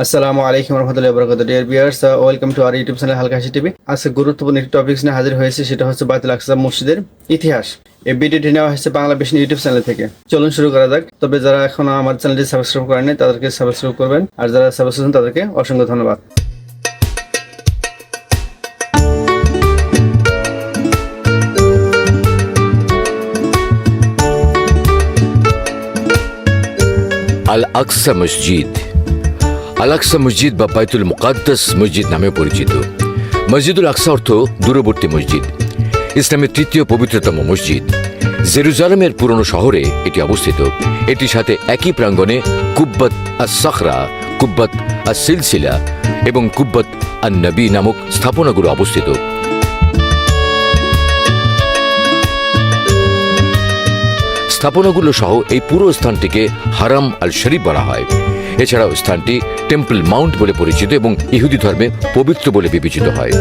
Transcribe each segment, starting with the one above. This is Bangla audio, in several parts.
আসসালামু আলাইকুম রহমতুল্লাহি ওয়া বারাকাতুহু। Dear viewers, welcome to our YouTube channel হালকা হাসি টিভি। আজকে গুরুত্বপূর্ণ একটি টপিকস নিয়ে হাজির হয়েছে, সেটা হচ্ছে বাইতুল আকসা মসজিদের ইতিহাস। এই ভিডিওটি নেওয়া হয়েছে বাংলা বেশি ইউটিউব চ্যানেল থেকে। চলুন শুরু করা যাক। তবে যারা এখনো আমার চ্যানেলটি সাবস্ক্রাইব করেননি তাদেরকে সাবস্ক্রাইব করবেন, আর যারা সাবস্ক্রাইব করেছেন তাদেরকে অসংখ্য ধন্যবাদ। আল আকসা মসজিদ। আল আকসা মসজিদ বা বাইতুল মুকাদ্দাস মসজিদ নামে পরিচিত। মসজিদুল আকসা অর্থ দূরবর্তী মসজিদ। ইসলামের তৃতীয় পবিত্রতম মসজিদ। জেরুজালেমের পুরনো শহরে এটি অবস্থিত। এটির সাথে একই প্রাঙ্গণে কুব্বত আস সাখরা, কুব্বত আস সিলসিলা এবং কুব্বত আন নবী নামক স্থাপনাগুলো অবস্থিত। স্থাপনাগুলো সহ এই পুরো স্থানটিকে হারাম আল শরীফ বলা হয়। এছাড়াও স্থানটি টেম্পল মাউন্ট বলে পরিচিত এবং ইহুদি ধর্মে পবিত্র বলে বিবেচিত হয়।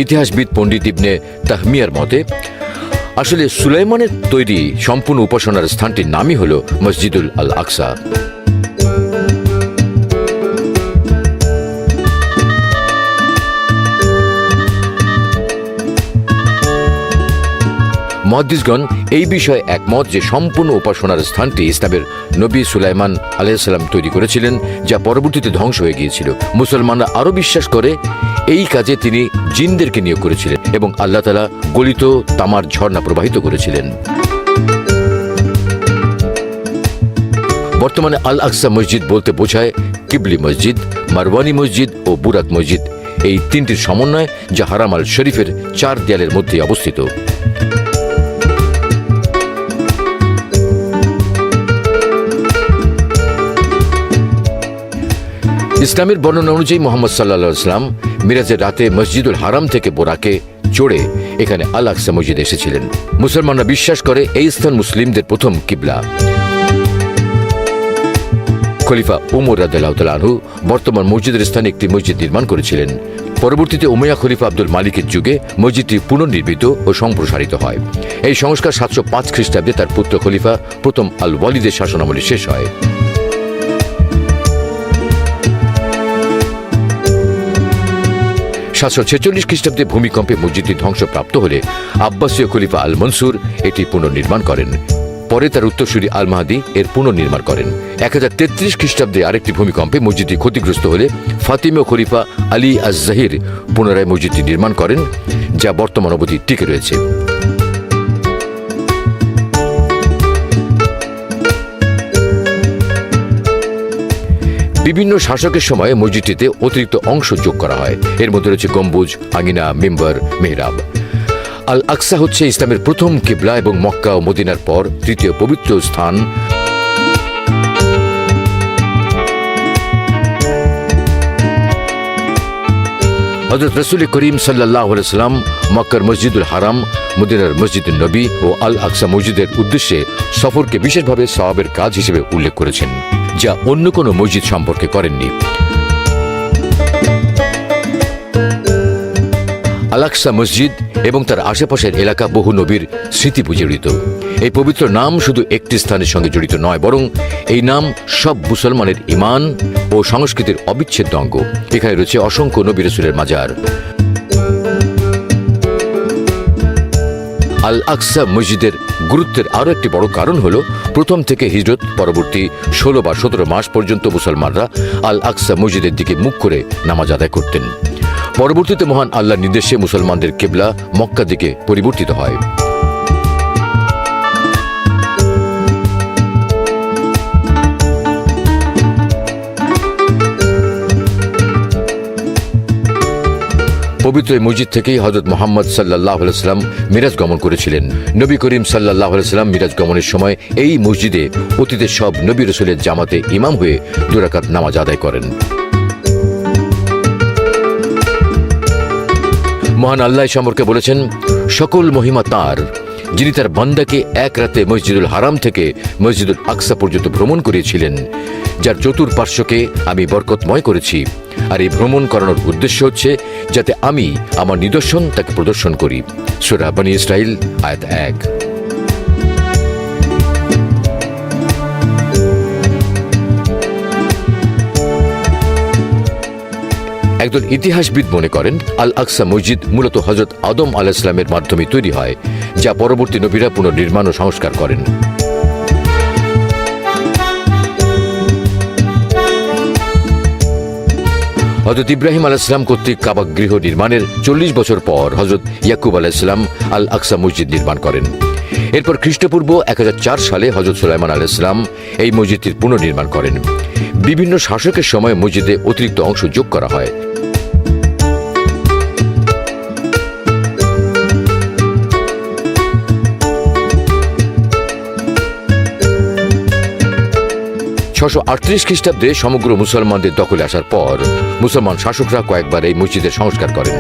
ইতিহাসবিদ পণ্ডিত ইবনে তাহমিয়ার মতে আসলে সুলাইমানের তৈরি সম্পূর্ণ উপাসনার স্থানটির নামই হল মসজিদুল আল আকসা। মুহাদ্দিসগণ এই বিষয়ে একমত যে সম্পূর্ণ উপাসনার স্থানটি ইসলামের নবী সুলাইমান আলাইহিস সালাম তৈরি করেছিলেন, যা পরবর্তীতে ধ্বংস হয়ে গিয়েছিল। মুসলমানরা আরও বিশ্বাস করে এই কাজে তিনি জিনদেরকে নিয়োগ করেছিলেন এবং আল্লাহ তাআলা গলিত তামার ঝর্ণা প্রবাহিত করেছিলেন। বর্তমানে আল আকসা মসজিদ বলতে বোঝায় কিবলি মসজিদ, মারওয়ানি মসজিদ ও বুরাক মসজিদ, এই তিনটির সমন্বয়, যা হারাম আল শরীফের 4 দেয়ালের মধ্যে অবস্থিত। ইসলামের বর্ণনা অনুযায়ী মুহাম্মদ সাল্লাল্লাহু আলাইহি ওয়াসাল্লাম মিরাজের রাতে মসজিদুল হারাম থেকে বোরাকে চড়ে এখানে আল আকসা মসজিদে এসেছিলেন। মুসলমানরা বিশ্বাস করে এই স্থান মুসলিমদের প্রথম কিবলা। খলিফা উমর রাদিয়াল্লাহু তাআলা আনহু বর্তমান মসজিদের স্থানে একটি মসজিদ নির্মাণ করেছিলেন। পরবর্তীতে উমাইয়া খলিফা আব্দুল মালিকের যুগে মসজিদটি পুনর্নির্মিত ও সম্প্রসারিত হয়। এই সংস্কার 705 খ্রিস্টাব্দে তার পুত্র খলিফা প্রথম আল ওয়ালিদের শাসনামলে শেষ হয়। 746 খ্রিস্টাব্দে ভূমিকম্পে মসজিদটি ধ্বংসপ্রাপ্ত হলে আব্বাসীয় খলিফা আল মনসুর এটি পুনর্নির্মাণ করেন। পরে তার উত্তরসূরি আল মাহদী এর পুনর্নির্মাণ করেন। 1033 খ্রিস্টাব্দে আরেকটি ভূমিকম্পে মসজিদটি ক্ষতিগ্রস্ত হলে ফাতিমীয় খলিফা আলী আজ জাহির পুনরায় মসজিদটি নির্মাণ করেন, যা বর্তমান অবধি টিকে রয়েছে। বিভিন্ন শাসকের সময় মসজিদটিতে অতিরিক্ত অংশ যোগ করা হয়। এর মধ্যে রয়েছে গম্বুজ, আঙিনা, মিম্বর, মেহরাব। আল আকসা হচ্ছে ইসলামের প্রথম কিবলা এবং মক্কা ও মদিনার পর তৃতীয় পবিত্র স্থান। হযরত রাসূল করিম সাল্লাল্লাহু আলাইহি ওয়াসাল্লাম মক্কার মসজিদুল হারাম, মদিনার মসজিদুন নবী ও আল আকসা মসজিদের উদ্দেশ্যে সফরকে বিশেষভাবে সওয়াবের কাজ হিসেবে উল্লেখ করেছেন, যা অন্য কোনো মসজিদ সম্পর্কে করেননি। আল আকসা মসজিদ এবং তার আশেপাশের এলাকা বহু নবীর স্মৃতি জড়িত। এই পবিত্র নাম শুধু একটি স্থানের সঙ্গে জড়িত নয়, বরং এই নাম সব মুসলমানের ঈমান ও সংস্কৃতির অবিচ্ছেদ্য অঙ্গ। এখানে রয়েছে অসংখ্য নবী রাসূলের মাজার। আল আকসা মসজিদের গুরুত্বের আরও একটি বড় কারণ হল প্রথম থেকে হিজরত পরবর্তী 16 বা 17 মাস পর্যন্ত মুসলমানরা আল আকসা মসজিদের দিকে মুখ করে নামাজ আদায় করতেন। পরবর্তীতে মহান আল্লাহর নির্দেশে মুসলমানদের কিবলা মক্কার দিকে পরিবর্তিত হয়। পবিত্র এই মসজিদ থেকেই হযরত মুহাম্মদ সাল্লাল্লাহু আলাইহি ওয়াসাল্লাম মিরাজ গমন করেছিলেন। নবী করিম সাল্লাল্লাহু আলাইহি ওয়াসাল্লাম মিরাজ গমনের সময় এই মসজিদে অতীতের সব নবী রাসূলের জামাতে ইমাম হয়ে 2 রাকাত নামাজ আদায় করেন। মহান আল্লাহ সম্পর্কে বলেছেন, সকল মহিমা তাঁর, যিনি তার বান্দাকে এক রাতে মসজিদুল হারাম থেকে মসজিদুল আকসা পর্যন্ত ভ্রমণ করিয়েছিলেন, যার চতুর্পার্শ্বকে আমি বরকতময় করেছি। আর এই ভ্রমণ করানোর উদ্দেশ্য হচ্ছে যাতে আমি আমার নিদর্শন তাকে প্রদর্শন করি। সূরা বনী ইসরাঈল আয়াত 1। একজন ইতিহাসবিদ মনে করেন আল আকসা মসজিদ মূলত হযরত আদম আলাইহিস সালামের মাধ্যমে তৈরি হয়, যা পরবর্তী নবীরা পুনর্নির্মাণ ও সংস্কার করেন। হযরত ইব্রাহিম আলাইহিস সালাম কর্তৃক কাবা গৃহ নির্মাণের 40 বছর পর হযরত ইয়াকুব আলাইহিস সালাম আল আকসা মসজিদ নির্মাণ করেন। এরপর খ্রিস্টপূর্ব 1004 সালে হযরত সুলাইমান আলাইহিস সালাম এই মসজিদটির পুনর্নির্মাণ করেন। বিভিন্ন শাসকের সময় মসজিদে অতিরিক্ত অংশ যোগ করা হয়। ছশো 38 খ্রিস্টাব্দে সমগ্র মুসলমানদের দখলে আসার পর মুসলমান শাসকরা কয়েকবার এই মসজিদের সংস্কার করেন।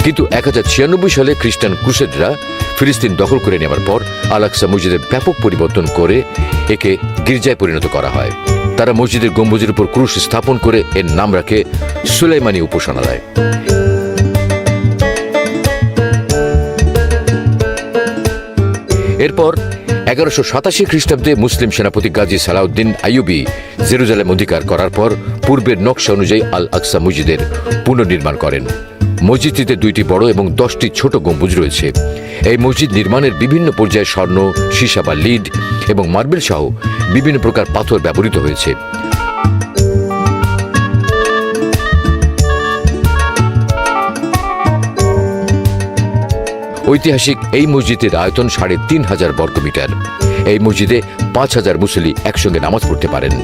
কিন্তু 1096 সালে খ্রিস্টান ক্রুসেডরা ফিলিস্তিন দখল করে নেওয়ার পর আল আকসা মসজিদের ব্যাপক পরিবর্তন করে একে গির্জায় পরিণত করা হয়। তারা মসজিদের গম্বুজের উপর ক্রুশ স্থাপন করে এর নাম রাখে সুলাইমানি উপাসনালয়। এরপর 1187 খ্রিস্টাব্দে মুসলিম সেনাপতি গাজী সালাউদ্দিন আইয়ুবী জেরুজালেম অধিকার করার পর পূর্বের নকশা অনুযায়ী আল আকসা মসজিদের পুনর্নির্মাণ করেন। মসজিদটিতে 2টি বড় এবং 10টি ছোট গম্বুজ রয়েছে। এই মসজিদ নির্মাণের বিভিন্ন পর্যায়ে স্বর্ণ, সীসা বা লিড এবং মার্বেল সহ বিভিন্ন প্রকার পাথর ব্যবহৃত হয়েছে। ঐতিহাসিক এই মসজিদের আয়তন 3500 বর্গমিটার। এই মসজিদে 5000 মুসল্লি একসঙ্গে নামাজ পড়তে পারেন।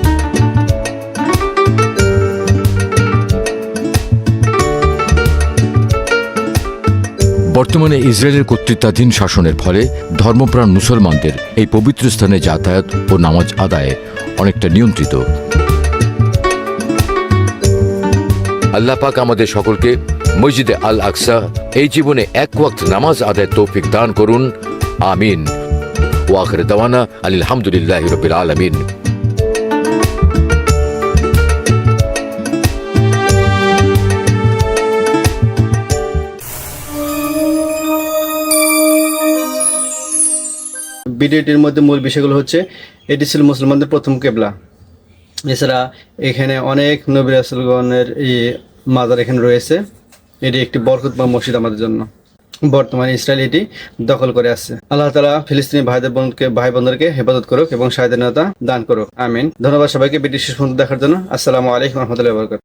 বর্তমানে ইসরায়েলের কর্তৃত্বাধীন শাসনের ফলে ধর্মপ্রাণ মুসলমানদের এই পবিত্র স্থানে যাতায়াত ও নামাজ আদায়ে অনেকটা নিয়ন্ত্রিত। আল্লাহ পাক আমাদের সকলকে মসজিদে আল আকসা এই জীবনে এক ওয়াক্ত নামাজ আদায়ের তৌফিক দান করুন। আমিন। ওয়া আখির দাওয়ানা আলহামদুলিল্লাহি রাব্বিল আলামিন। ভিডিওটির মধ্যে মূল বিষয়গুলো হচ্ছে এটি ছিল মুসলমানদের প্রথম কেবলা। এছাড়া এখানে অনেক নবী রাসূলগণের মাজার এখানে রয়েছে। এটি একটি বরকতময় মসজিদ আমাদের জন্য। বর্তমানে ইসরায়েল এটি দখল করে আছে। আল্লাহ তাআলা ফিলিস্তিনি ভাই বোনদেরকে হেফাজত করুক এবং স্বাধীনতা দান করুক। আমিন। ধন্যবাদ সবাইকে ভিডিও শেষ পর্যন্ত দেখার জন্য। আসসালামু আলাইকুম ওয়া রাহমাতুল্লাহি ওয়া বারাকাতুহু।